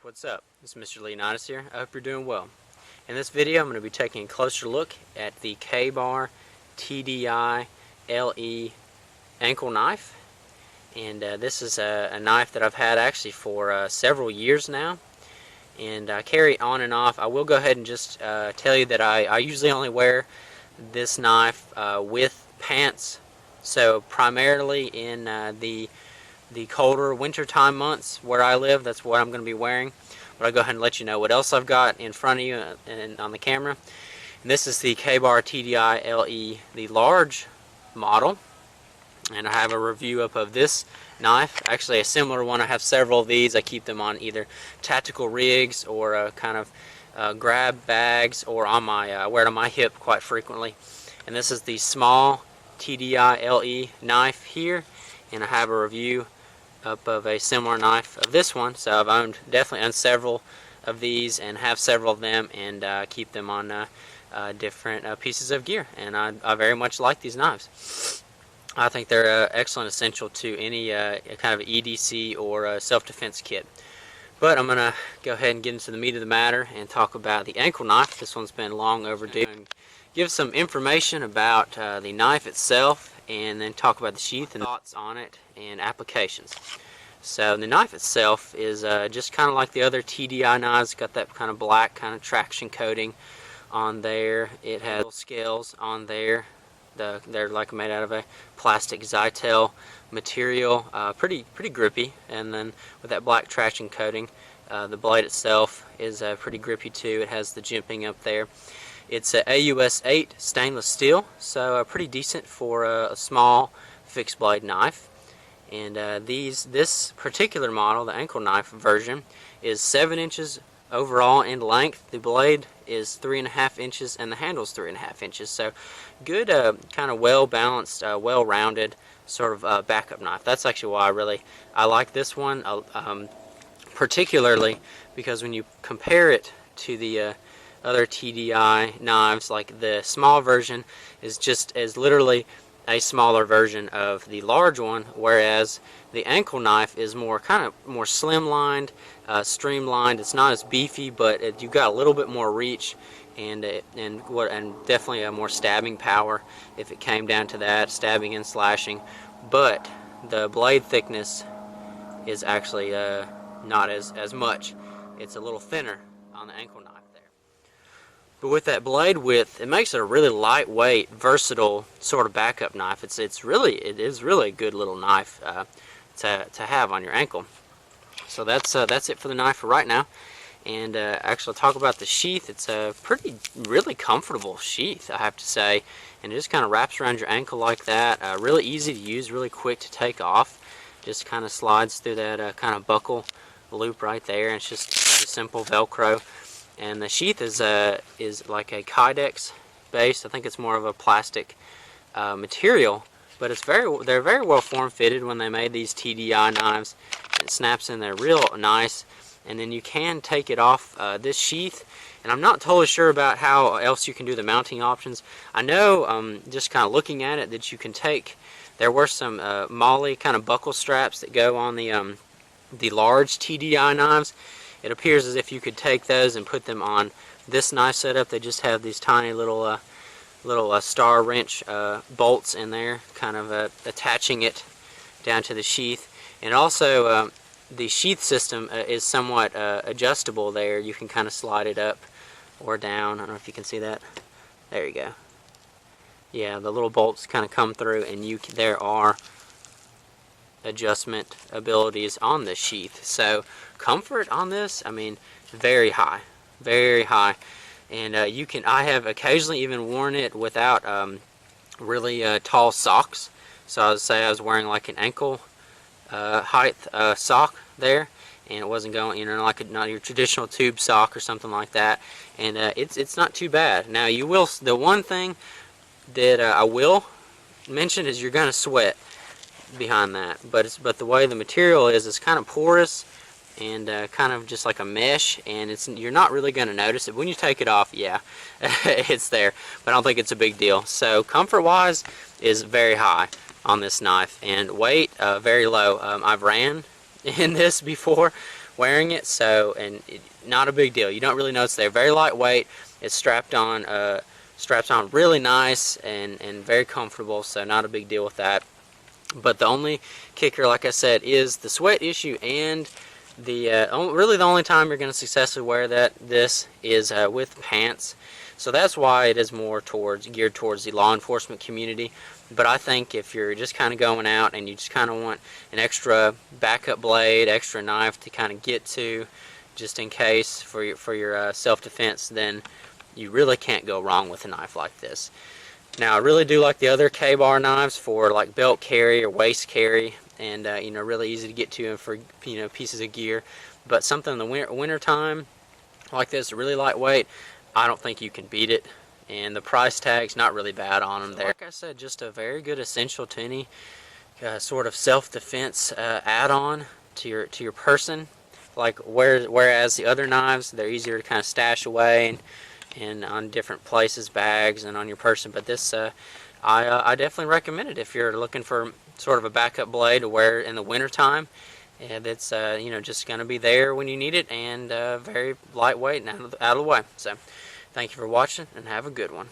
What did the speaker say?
What's up? This is Mr. Leonidas here. I hope you're doing well. In this video I'm going to be taking a closer look at the Ka-Bar TDI LE ankle knife. And this is a knife that I've had actually for several years now. And I carry it on and off. I will go ahead and just tell you that I usually only wear this knife with pants. So primarily in the colder wintertime months where I live, that's what I'm going to be wearing. But I'll go ahead and let you know what else I've got in front of you and on the camera. And this is the Ka-Bar TDI LE, the large model. And I have a review up of this knife. Actually a similar one. I have several of these. I keep them on either tactical rigs or kind of grab bags, or on my I wear it on my hip quite frequently. And this is the small TDI LE knife here. And I have a review up of a similar knife of this one. So I've definitely owned several of these and have several of them, and keep them on different pieces of gear. And I very much like these knives. I think they're excellent essential to any kind of EDC or self-defense kit. But I'm going to go ahead and get into the meat of the matter and talk about the ankle knife. This one's been long overdue. And give some information about the knife itself, and then talk about the sheath and thoughts on it and applications. So the knife itself is just kind of like the other TDI knives. It's got that kind of black kind of traction coating on there. It has little scales on there. They're like made out of a plastic Zytel material, pretty grippy. And then with that black traction coating, the blade itself is pretty grippy too. It has the jimping up there. It's a AUS 8 stainless steel, so pretty decent for a small fixed blade knife. And this particular model, the ankle knife version, is 7 inches overall in length. The blade is 3.5 inches and the handle is 3.5 inches. So good, kind of well balanced, well rounded sort of backup knife. That's actually why I like this one, particularly because when you compare it to the other TDI knives, like the small version is literally a smaller version of the large one, whereas the ankle knife is kind of more slimlined, streamlined. It's not as beefy, but you've got a little bit more reach and definitely a more stabbing power if it came down to that, stabbing and slashing. But the blade thickness is actually not as much. It's a little thinner on the ankle knife there. But with that blade width, it makes it a really lightweight, versatile sort of backup knife. It is really a good little knife to have on your ankle. So that's it for the knife for right now. And actually, I'll talk about the sheath. It's a really comfortable sheath, I have to say. And it just kind of wraps around your ankle like that. Really easy to use, really quick to take off. Just kind of slides through that kind of buckle loop right there. And it's just a simple Velcro. And the sheath is like a Kydex base. I think it's more of a plastic material, but they're very well form fitted when they made these TDI knives. It snaps in there real nice, and then you can take it off this sheath. And I'm not totally sure about how else you can do the mounting options. I know just kind of looking at it that you can take. There were some Molly kind of buckle straps that go on the large TDI knives. It appears as if you could take those and put them on this knife setup. They just have these tiny little star wrench bolts in there, kind of attaching it down to the sheath. And also the sheath system is somewhat adjustable there. You can kind of slide it up or down. I don't know if you can see that. There you go. Yeah, the little bolts kind of come through, and there are adjustment abilities on the sheath. So comfort on this, I mean, very high, and I have occasionally even worn it without really tall socks. So I would say I was wearing like an ankle height sock there, and it wasn't going, like not your traditional tube sock or something like that. And it's not too bad. Now the one thing that I will mention is you're gonna sweat behind that, but the way the material is, it's kind of porous and kind of just like a mesh, and you're not really going to notice it. When you take it off, yeah, it's there, but I don't think it's a big deal. So comfort wise is very high on this knife, and weight very low. I've ran in this before wearing it. So, and not a big deal. You don't really notice they're very lightweight. It's strapped on really nice and very comfortable. So not a big deal with that. But the only kicker, like I said, is the sweat issue, and really the only time you're going to successfully wear this is with pants. So that's why it is more geared towards the law enforcement community. But I think if you're just kind of going out and you just kind of want an extra backup blade, extra knife to kind of get to, just in case for your self-defense, then you really can't go wrong with a knife like this. Now, I really do like the other Ka-Bar knives for like belt carry or waist carry, and really easy to get to and for pieces of gear. But something in the winter time like this, really lightweight, I don't think you can beat it. And the price tag's not really bad on them there. Like I said, just a very good essential to any sort of self-defense add-on to your person. Like whereas the other knives, they're easier to kind of stash away and on different places, bags, and on your person. But this, I definitely recommend it if you're looking for sort of a backup blade to wear in the winter time. And it's just going to be there when you need it, and very lightweight and out of the way. So thank you for watching, and have a good one.